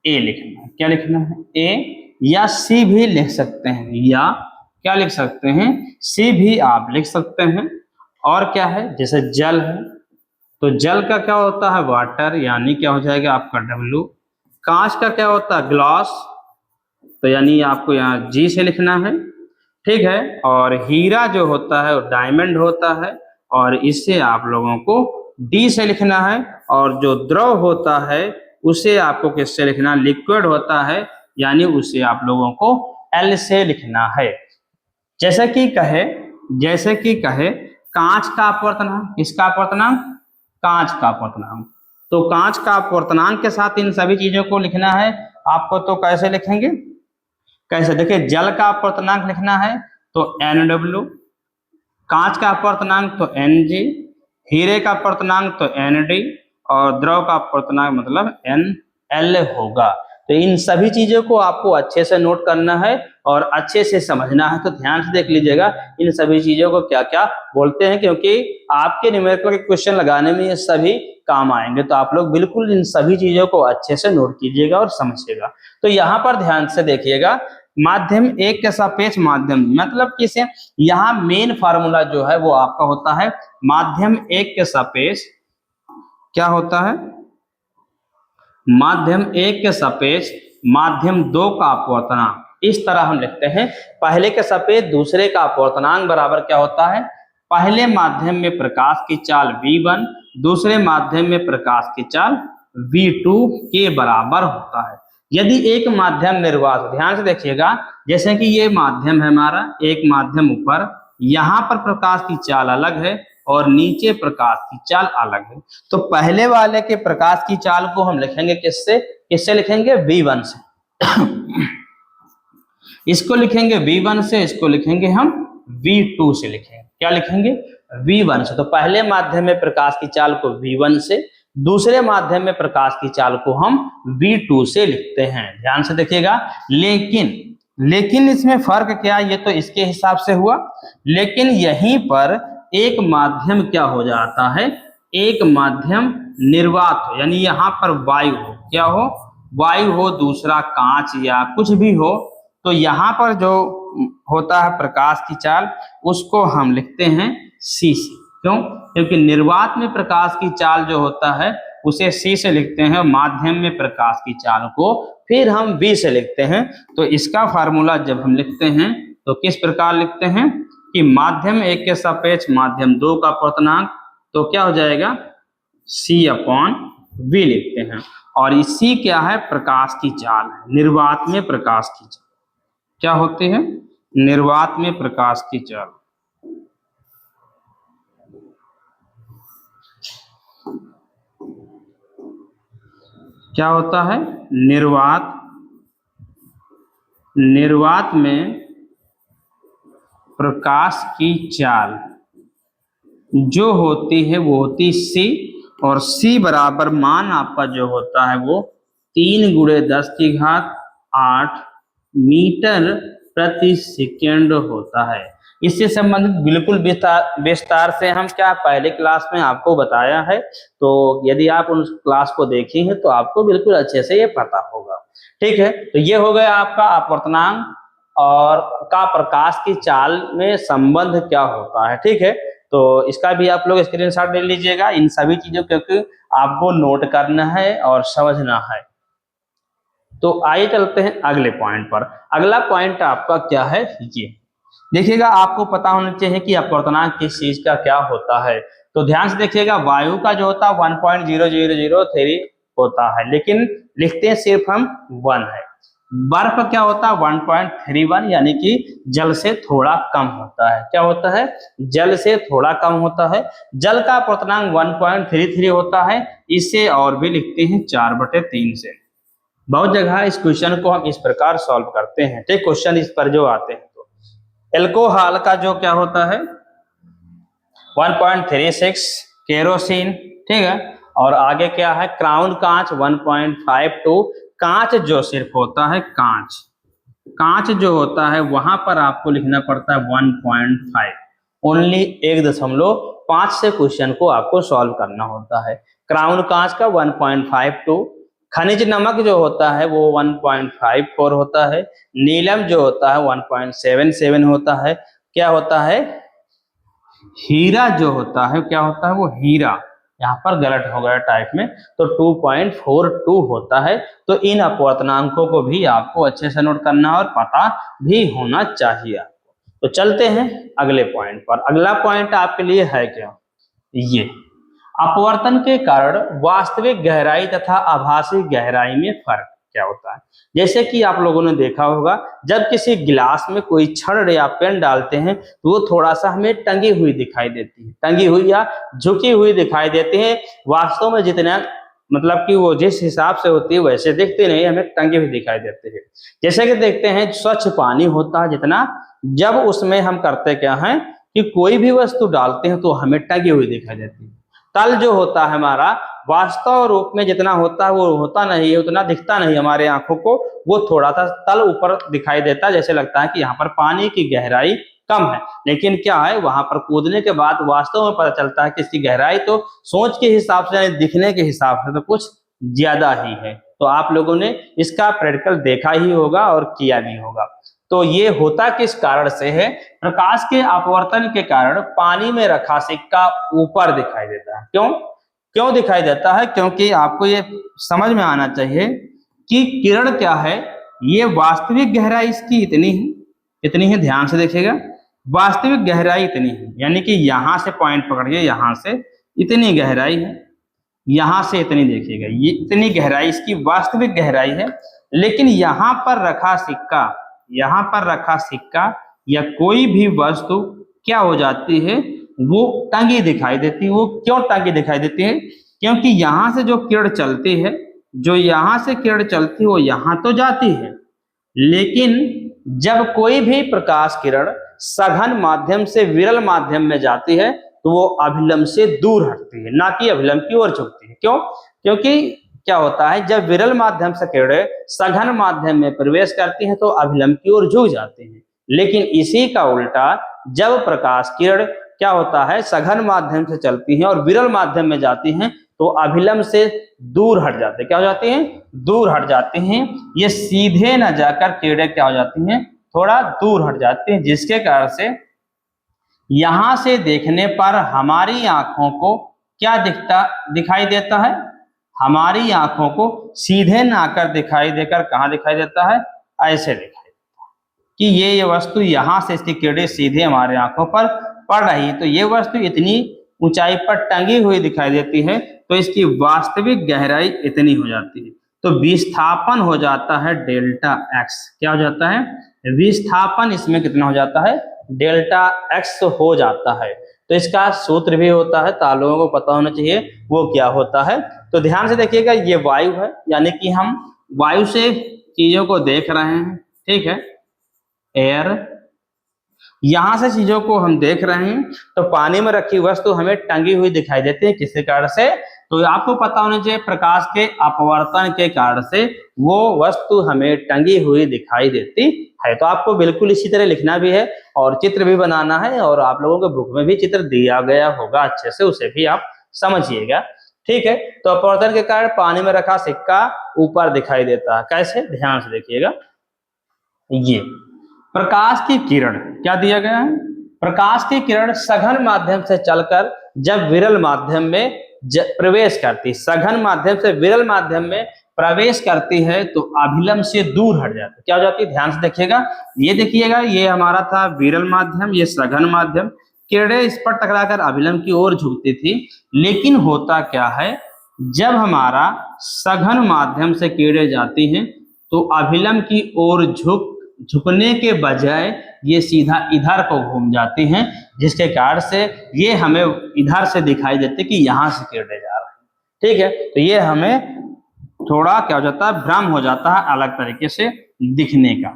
ए लिखना है। क्या लिखना है, ए, या सी भी लिख सकते हैं, या क्या लिख सकते हैं, सी भी आप लिख सकते हैं। और क्या है, जैसे जल है तो जल का क्या होता है, वाटर, यानी क्या हो जाएगा आपका डब्ल्यू। कांच का क्या होता है, ग्लास, तो यानी आपको यहाँ जी से लिखना है। ठीक है, और हीरा जो होता है वो डायमंड होता है, और इससे आप लोगों को डी से लिखना है। और जो द्रव होता है उसे आपको किससे लिखना, लिक्विड होता है यानी उसे आप लोगों को L से लिखना है। जैसे कि कहे कांच का अपवर्तनांक, किसका अपवर्तनांक, कांच का अपवर्तनांक। तो कांच का अपवर्तनांक के साथ इन सभी चीजों को लिखना है आपको, तो कैसे लिखेंगे, कैसे, देखिए जल का अपवर्तनांक लिखना है तो NW, कांच का अपवर्तनांक तो Ng, हीरे का अपवर्तनांक तो Nd और द्रव का अपवर्तनांक मतलब NL होगा। तो इन सभी चीजों को आपको अच्छे से नोट करना है और अच्छे से समझना है। तो ध्यान से देख लीजिएगा इन सभी चीजों को क्या क्या बोलते हैं, क्योंकि आपके न्यूमेरिकल के क्वेश्चन लगाने में ये सभी काम आएंगे। तो आप लोग बिल्कुल इन सभी चीजों को अच्छे से नोट कीजिएगा और समझिएगा। तो यहाँ पर ध्यान से देखिएगा, माध्यम एक के सापेक्ष माध्यम, मतलब किसे, यहाँ मेन फार्मूला जो है वो आपका होता है माध्यम एक के सापेक्ष, क्या होता है, माध्यम एक के सापेक्ष माध्यम दो का अपवर्तनांक। इस तरह हम लिखते हैं, पहले के सापेक्ष दूसरे का अपवर्तनांक बराबर क्या होता है, पहले माध्यम में प्रकाश की चाल V1 दूसरे माध्यम में प्रकाश की चाल V2 के बराबर होता है। यदि एक माध्यम निर्वात, ध्यान से देखिएगा, जैसे कि ये माध्यम है हमारा, एक माध्यम ऊपर, यहाँ पर प्रकाश की चाल अलग है और नीचे प्रकाश की चाल अलग है। तो पहले वाले के प्रकाश की चाल को हम लिखेंगे किससे लिखेंगे, V1 से। इसको लिखेंगे V1 से, इसको लिखेंगे हम V2 से लिखेंगे। क्या लिखेंगे, V1 से। तो पहले माध्यम में प्रकाश की चाल को V1 से, दूसरे माध्यम में प्रकाश की चाल को हम V2 से लिखते हैं। ध्यान से देखिएगा, लेकिन इसमें फर्क क्या, ये तो इसके हिसाब से हुआ, लेकिन यहीं पर एक माध्यम क्या हो जाता है, एक माध्यम निर्वात हो, यानी यहाँ पर वायु हो, क्या हो, वायु हो, दूसरा कांच या कुछ भी हो, तो यहाँ पर जो होता है प्रकाश की चाल उसको हम लिखते हैं C से। क्यों, क्योंकि निर्वात में प्रकाश की चाल जो होता है उसे C से लिखते हैं, माध्यम में प्रकाश की चाल को फिर हम V से लिखते हैं। तो इसका फार्मूला जब हम लिखते हैं तो किस प्रकार लिखते हैं कि माध्यम एक के सापेक्ष माध्यम दो का अपवर्तनांक, तो क्या हो जाएगा, C/V लिखते हैं। और इसी क्या है, प्रकाश की चाल है, निर्वात में प्रकाश की चाल क्या होती है, निर्वात में प्रकाश की चाल। क्या होता है, निर्वात में प्रकाश की चाल जो होती है वो होती C, और C बराबर मान आपका जो होता है वो 3 × 10⁸ मीटर प्रति सेकेंड होता है। इससे संबंधित बिल्कुल विस्तार से हम क्या पहले क्लास में आपको बताया है, तो यदि आप उन क्लास को देखे हैं तो आपको बिल्कुल अच्छे से ये पता होगा। ठीक है, तो ये हो गया आपका अपवर्तनांक और का प्रकाश की चाल में संबंध क्या होता है। ठीक है, तो इसका भी आप लोग स्क्रीनशॉट ले लीजिएगा, इन सभी चीजों क्योंकि आपको नोट करना है और समझना है। तो आइए चलते हैं अगले पॉइंट पर। अगला पॉइंट आपका क्या है, ये देखिएगा, आपको पता होना चाहिए कि अपवर्तनांक किस चीज का क्या होता है। तो ध्यान से देखिएगा, वायु का जो होता है 1.0003 होता है, लेकिन लिखते हैं सिर्फ हम 1 है। बर्फ क्या होता है 1.31, यानी कि जल से थोड़ा कम होता है। क्या होता है, जल से थोड़ा कम होता है। जल का अपवर्तनांक 1.33 होता है, इसे और भी लिखते हैं 4/3 से। बहुत जगह इस क्वेश्चन को हम इस प्रकार सॉल्व करते हैं। ठीक, क्वेश्चन इस पर जो आते हैं, तो एल्कोहल का जो क्या होता है 1.36 केरोसिन, ठीक है, और आगे क्या है क्राउन कांच 1.52, कांच जो सिर्फ होता है कांच जो होता है वहां पर आपको लिखना पड़ता है 1.5, ओनली 1.5 से क्वेश्चन को आपको सॉल्व करना होता है। क्राउन कांच का 1.52, खनिज नमक जो होता है वो 1.54 होता है, नीलम जो होता है 1.77 होता है। क्या होता है, हीरा जो होता है, क्या होता है वो हीरा, यहाँ पर गलत हो गया टाइप में, तो 2.42 होता है। तो इन अपवर्तनांकों को भी आपको अच्छे से नोट करना और पता भी होना चाहिए आपको। तो चलते हैं अगले पॉइंट पर। अगला पॉइंट आपके लिए है क्या, ये अपवर्तन के कारण वास्तविक गहराई तथा आभासी गहराई में फर्क क्या होता है। जैसे कि आप लोगों ने देखा होगा, जब किसी गिलास में कोई छड़ या पेन डालते हैं तो वो थोड़ा सा हमें टंगी हुई दिखाई देती है, टंगी हुई या झुकी हुई दिखाई देती है। वास्तव में जितना मतलब कि वो जिस हिसाब से होती है वैसे दिखती नहीं, हमें टंगी हुई दिखाई देती है। जैसे कि देखते हैं स्वच्छ पानी होता है जितना, जब उसमें हम करते क्या है कि कोई भी वस्तु डालते हैं तो हमें टंगी हुई दिखाई देती है। तल जो होता है हमारा, वास्तव रूप में जितना होता है वो होता नहीं है, उतना दिखता नहीं हमारे आंखों को, वो थोड़ा सा तल ऊपर दिखाई देता है, जैसे लगता है कि यहाँ पर पानी की गहराई कम है। लेकिन क्या है, वहां पर कूदने के बाद वास्तव में पता चलता है कि इसकी गहराई तो सोच के हिसाब से यानी दिखने के हिसाब से तो कुछ ज्यादा ही है। तो आप लोगों ने इसका प्रैक्टिकल देखा ही होगा और किया भी होगा। तो ये होता किस कारण से है, प्रकाश के अपवर्तन के कारण पानी में रखा सिक्का ऊपर दिखाई देता है। क्यों क्यों दिखाई देता है? क्योंकि आपको ये समझ में आना चाहिए कि किरण क्या है, ये वास्तविक गहराई इसकी इतनी है, ध्यान से देखिएगा, वास्तविक गहराई इतनी है, यानी कि यहां से पॉइंट पकड़िए, यहां से इतनी गहराई है, यहां से इतनी देखिएगा, ये इतनी गहराई इसकी वास्तविक गहराई है। लेकिन यहाँ पर रखा सिक्का या कोई भी वस्तु क्या हो जाती है, वो टंगी दिखाई देती है। वो क्यों टंगी दिखाई देती है? क्योंकि यहाँ से जो किरण चलती है, वो यहाँ तो जाती है, लेकिन जब कोई भी प्रकाश किरण सघन माध्यम से विरल माध्यम में जाती है तो वो अभिलंब से दूर हटती है, ना कि अभिलंब की ओर झुकती है। क्यों? क्योंकि क्या होता है, जब विरल माध्यम से किरणें सघन माध्यम में प्रवेश करती हैं तो अभिलंब की ओर झुक जाती हैं। लेकिन इसी का उल्टा, जब प्रकाश किरण क्या होता है, सघन माध्यम से चलती हैं और विरल माध्यम में जाती हैं तो अभिलंब से दूर हट जाते हैं। क्या हो जाती हैं? दूर हट जाती हैं। ये सीधे न जाकर किरणें क्या हो जाती हैं, थोड़ा दूर हट जाती हैं, जिसके कारण से यहां से देखने पर हमारी आंखों को क्या दिखाई देता है, हमारी आंखों को सीधे न आकर दिखाई देकर कहां दिखाई देता है, ऐसे दिखाई देता है कि ये वस्तु यहां से इसकी किरणें सीधे हमारे आंखों पर पड़ रही है, तो ये वस्तु इतनी ऊंचाई पर टंगी हुई दिखाई देती है, तो इसकी वास्तविक गहराई इतनी हो जाती है। तो विस्थापन हो जाता है डेल्टा एक्स। क्या हो जाता है? विस्थापन इसमें कितना हो जाता है, डेल्टा एक्स हो जाता है। तो इसका सूत्र भी होता है, तो आप लोगों को पता होना चाहिए वो क्या होता है। तो ध्यान से देखिएगा, ये वायु है, यानी कि हम वायु से चीजों को देख रहे हैं, ठीक है, एयर, यहां से चीजों को हम देख रहे हैं। तो पानी में रखी वस्तु हमें टंगी हुई दिखाई देती है, किसी कारण से, तो आपको पता होना चाहिए प्रकाश के अपवर्तन के कारण से वो वस्तु हमें टंगी हुई दिखाई देती है। तो आपको बिल्कुल इसी तरह लिखना भी है और चित्र भी बनाना है, और आप लोगों के बुक में भी चित्र दिया गया होगा अच्छे से, उसे भी आप समझिएगा, ठीक है। तो अपवर्तन के कारण पानी में रखा सिक्का ऊपर दिखाई देता है। कैसे? ध्यान से देखिएगा, ये प्रकाश की किरण क्या दिया गया है, प्रकाश की किरण सघन माध्यम से चलकर जब विरल माध्यम में प्रवेश करती, सघन माध्यम से विरल माध्यम में प्रवेश करती है तो अभिलंब से दूर हट जाती है। क्या हो जाती है? ध्यान से देखिएगा, ये देखिएगा, ये हमारा था विरल माध्यम, ये सघन माध्यम, किरणें इस पर टकराकर अभिलंब की ओर झुकती थी। लेकिन होता क्या है, जब हमारा सघन माध्यम से किरणें जाती हैं तो अभिलंब की ओर झुकने के बजाय ये सीधा इधर को घूम जाती हैं, जिसके कारण से ये हमें इधर से दिखाई देते कि यहाँ से किरणें जा रही हैं, ठीक है। तो ये हमें थोड़ा क्या हो जाता है, भ्रम हो जाता है अलग तरीके से दिखने का।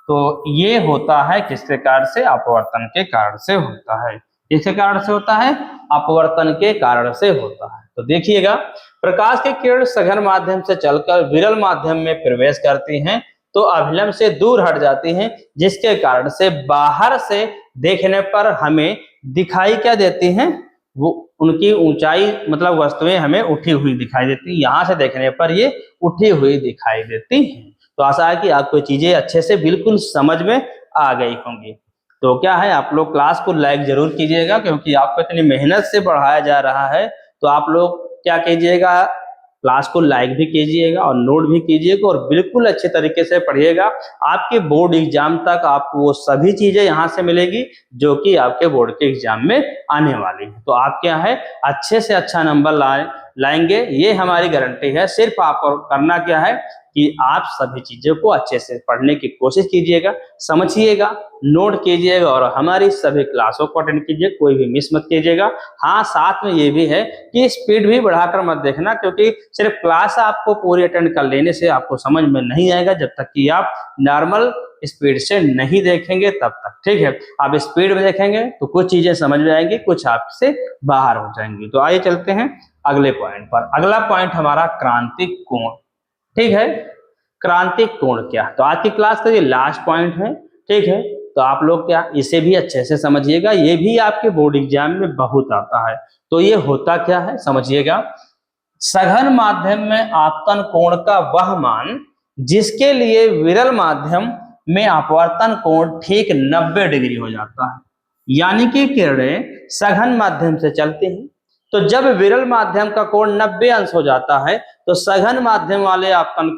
तो ये होता है किसके कारण से? अपवर्तन के कारण से होता है। किसके कारण से होता है? अपवर्तन के कारण से होता है। तो देखिएगा, प्रकाश की किरण सघन माध्यम से चलकर विरल माध्यम में प्रवेश करती हैं तो अभिलंब से दूर हट जाती हैं, जिसके कारण से बाहर से देखने पर हमें दिखाई क्या देती हैं, वो उनकी ऊंचाई मतलब वस्तुएं हमें उठी हुई दिखाई देती है। यहां से देखने पर ये उठी हुई दिखाई देती हैं। तो आशा है कि आपको चीजें अच्छे से बिल्कुल समझ में आ गई होंगी। तो क्या है, आप लोग क्लास को लाइक जरूर कीजिएगा, क्योंकि आपको इतनी मेहनत से पढ़ाया जा रहा है। तो आप लोग क्या कीजिएगा, क्लास को लाइक भी कीजिएगा और नोट भी कीजिएगा और बिल्कुल अच्छे तरीके से पढ़िएगा। आपके बोर्ड एग्जाम तक आपको वो सभी चीजें यहाँ से मिलेगी जो कि आपके बोर्ड के एग्जाम में आने वाली है। तो आप क्या है, अच्छे से अच्छा नंबर लाएंगे, ये हमारी गारंटी है। सिर्फ आपको करना क्या है कि आप सभी चीजों को अच्छे से पढ़ने की कोशिश कीजिएगा, समझिएगा, नोट कीजिएगा और हमारी सभी क्लासों को अटेंड कीजिए, कोई भी मिस मत कीजिएगा। हाँ, साथ में ये भी है कि स्पीड भी बढ़ाकर मत देखना, क्योंकि सिर्फ क्लास आपको पूरी अटेंड कर लेने से आपको समझ में नहीं आएगा जब तक कि आप नॉर्मल स्पीड से नहीं देखेंगे तब तक। ठीक है, आप स्पीड में देखेंगे तो कुछ चीजें समझ में आएंगी, कुछ आपसे बाहर हो जाएंगी। तो आइए चलते हैं अगले पॉइंट पर। अगला पॉइंट हमारा क्रांतिक कोण। ठीक है, क्रांतिक कोण क्या, तो आज की क्लास का ये लास्ट पॉइंट है। ठीक है, तो आप लोग क्या इसे भी अच्छे से समझिएगा, ये भी आपके बोर्ड एग्जाम में बहुत आता है। तो ये होता क्या है समझिएगा। सघन माध्यम में आपतन कोण का वह मान जिसके लिए विरल माध्यम में अपवर्तन कोण ठीक 90 डिग्री हो जाता है। यानी कि किरणें सघन माध्यम से चलती हैं, तो जब विरल माध्यम का कोण 90 अंश हो जाता है तो सघन माध्यम वाले आपतन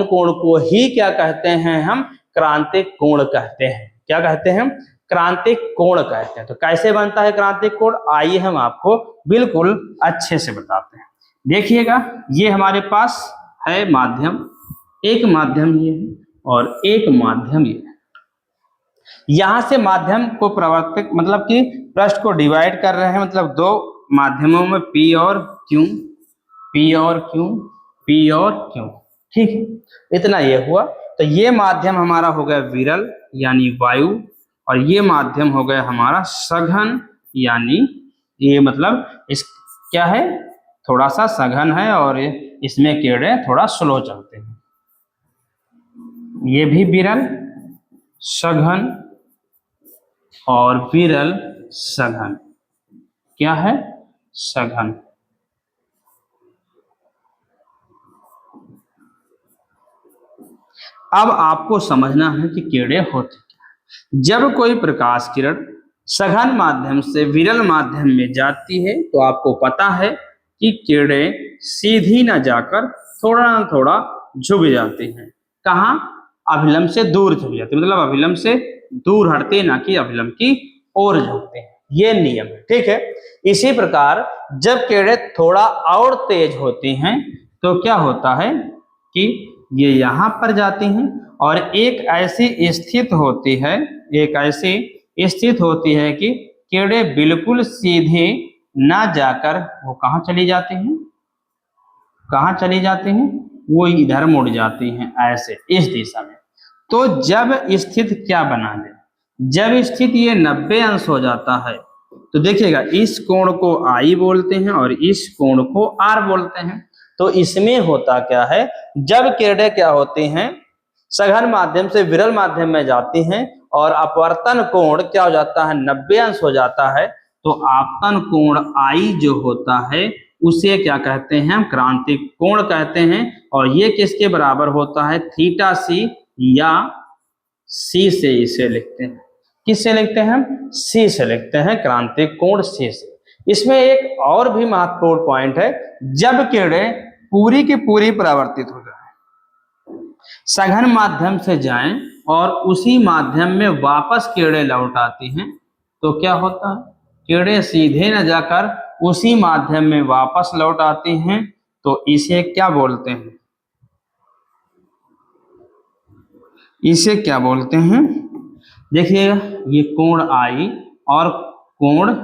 कोण को ही क्या कहते हैं हम, क्रांतिक कोण कहते हैं। क्या कहते हैं, क्रांतिक कोण कहते हैं। तो कैसे बनता है क्रांतिक कोण, आइए हम आपको बिल्कुल अच्छे से बताते हैं। देखिएगा, ये हमारे पास है माध्यम, एक माध्यम ये है और एक माध्यम ये है। यहां से माध्यम को प्रवर्तक मतलब कि पृष्ठ को डिवाइड कर रहे हैं, मतलब दो माध्यमों में P और Q, P और Q, P और Q। ठीक है, इतना ये हुआ। तो ये माध्यम हमारा हो गया विरल यानी वायु, और ये माध्यम हो गया हमारा सघन यानी ये मतलब इस क्या है, थोड़ा सा सघन है और इसमें किरणें थोड़ा स्लो चलते हैं। ये भी विरल सघन और विरल सघन, क्या है, सघन। अब आपको समझना है कि किरणें होती क्या। जब कोई प्रकाश किरण सघन माध्यम से विरल माध्यम में जाती है तो आपको पता है कि किरणें सीधी न जाकर थोड़ा ना थोड़ा झुक जाती हैं। कहाँ, अभिलंब से दूर झुक जाती है, मतलब अभिलंब से दूर हटते ना कि अभिलंब की ओर झुकते हैं। ये नियम है। ठीक है, इसी प्रकार जब किरणें थोड़ा और तेज होती हैं तो क्या होता है कि ये यहां पर जाती हैं और एक ऐसी स्थिति होती है कि किरणें बिल्कुल सीधे ना जाकर वो कहां चली जाती हैं, कहां चली जाती हैं, वो इधर मुड़ जाती हैं, ऐसे इस दिशा में। तो जब स्थिति क्या बना दे, जब स्थिति ये 90 अंश हो जाता है तो देखिएगा इस कोण को I बोलते हैं और इस कोण को R बोलते हैं। तो इसमें होता क्या है, जब किरणें क्या होती हैं सघन माध्यम से विरल माध्यम में जाती हैं और अपवर्तन कोण क्या हो जाता है, 90 अंश हो जाता है, तो आपतन कोण I जो होता है उसे क्या कहते हैं, हम क्रांतिक कोण कहते हैं। और ये किसके बराबर होता है, थीटा सी या सी से इसे लिखते हैं। किससे लिखते हैं हम, सी से लिखते हैं, क्रांतिक कोण सी से। इसमें एक और भी महत्वपूर्ण पॉइंट है, जब किरणें पूरी की पूरी परावर्तित हो जाए, सघन माध्यम से जाएं और उसी माध्यम में वापस किरणें लौट आती हैं तो क्या होता है, किरणें सीधे न जाकर उसी माध्यम में वापस लौट आती हैं तो इसे क्या बोलते हैं, इसे क्या बोलते हैं। देखिएगा ये कोण I और कोण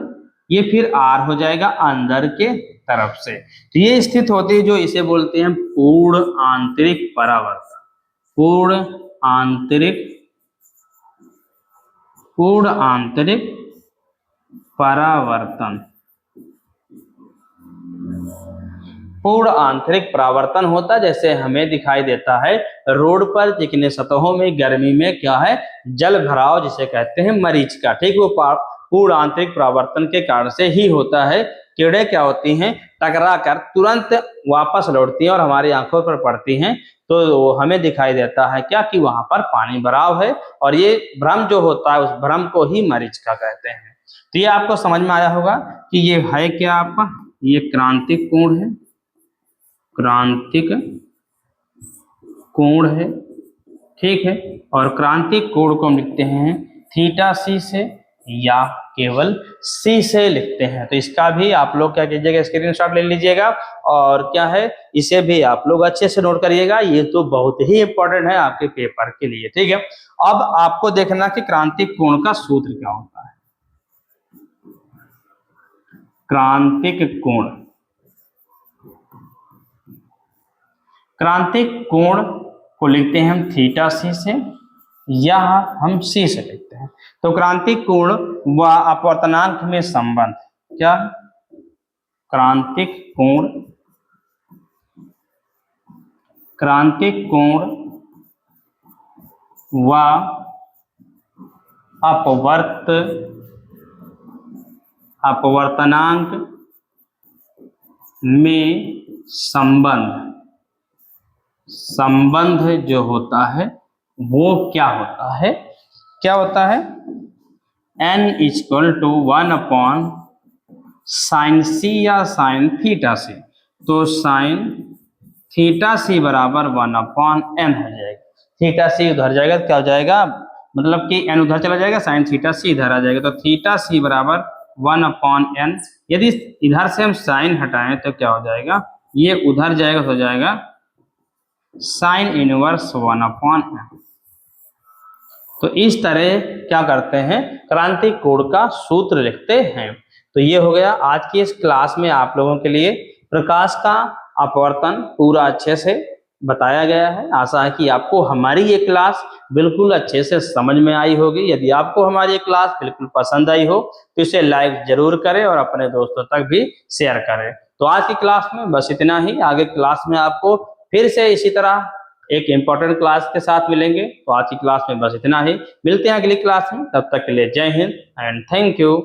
ये फिर R हो जाएगा अंदर के तरफ से। तो ये स्थिति होती है जो इसे बोलते हैं पूर्ण आंतरिक परावर्तन, पूर्ण आंतरिक परावर्तन। पूर्ण आंतरिक परावर्तन होता जैसे हमें दिखाई देता है रोड पर चिकने सतहों में गर्मी में क्या है, जल भराव जिसे कहते हैं मरीचिका। ठीक, वो पूर्ण आंतरिक परावर्तन के कारण से ही होता है। किरणें क्या होती हैं, टकरा कर तुरंत वापस लौटती हैं और हमारी आंखों पर पड़ती हैं तो हमें दिखाई देता है क्या कि वहां पर पानी भराव है, और ये भ्रम जो होता है उस भ्रम को ही मरीचिका कहते हैं। तो ये आपको समझ में आया होगा कि ये है क्या आपका, ये क्रांतिक कोण है क्रांतिक कोण है, ठीक है। और क्रांतिक कोण को हम लिखते हैं थीटा सी से या केवल सी से लिखते हैं। तो इसका भी आप लोग क्या कीजिएगा, स्क्रीनशॉट ले लीजिएगा और क्या है, इसे भी आप लोग अच्छे से नोट करिएगा, ये तो बहुत ही इंपॉर्टेंट है आपके पेपर के लिए, ठीक है। अब आपको देखना कि क्रांतिक कोण का सूत्र क्या होता है। क्रांतिक कोण, क्रांतिक कोण को लिखते हैं हम थीटा सी से या हम सी से लिखते हैं। तो क्रांतिक कोण व अपवर्तनांक में संबंध क्या, क्रांतिक कोण, क्रांतिक कोण व अपवर्तनांक में संबंध जो होता है वो क्या होता है, क्या होता है, n = 1 साइन सी या साइन थीटा सी। तो साइन थीटा सी बराबर 1/n हो जाएगा। थीटा सी उधर जाएगा तो क्या हो जाएगा, मतलब कि n उधर चला जाएगा, साइन थीटा सी इधर आ जाएगा। तो थीटा सी बराबर 1/n। यदि इधर से हम साइन हटाएं तो क्या हो जाएगा, ये उधर जाएगा तो हो जाएगा साइन इनवर्स 1/n। तो इस तरह क्या करते हैं, क्रांतिक कोण का सूत्र लिखते हैं। तो ये हो गया आज की इस क्लास में आप लोगों के लिए प्रकाश का अपवर्तन पूरा अच्छे से बताया गया है। आशा है कि आपको हमारी ये क्लास बिल्कुल अच्छे से समझ में आई होगी। यदि आपको हमारी ये क्लास बिल्कुल पसंद आई हो तो इसे लाइक जरूर करें और अपने दोस्तों तक भी शेयर करें। तो आज की क्लास में बस इतना ही। आगे क्लास में आपको फिर से इसी तरह एक इम्पोर्टेंट क्लास के साथ मिलेंगे। तो आज की क्लास में बस इतना ही, मिलते हैं अगली क्लास में, तब तक के लिए जय हिंद एंड थैंक यू।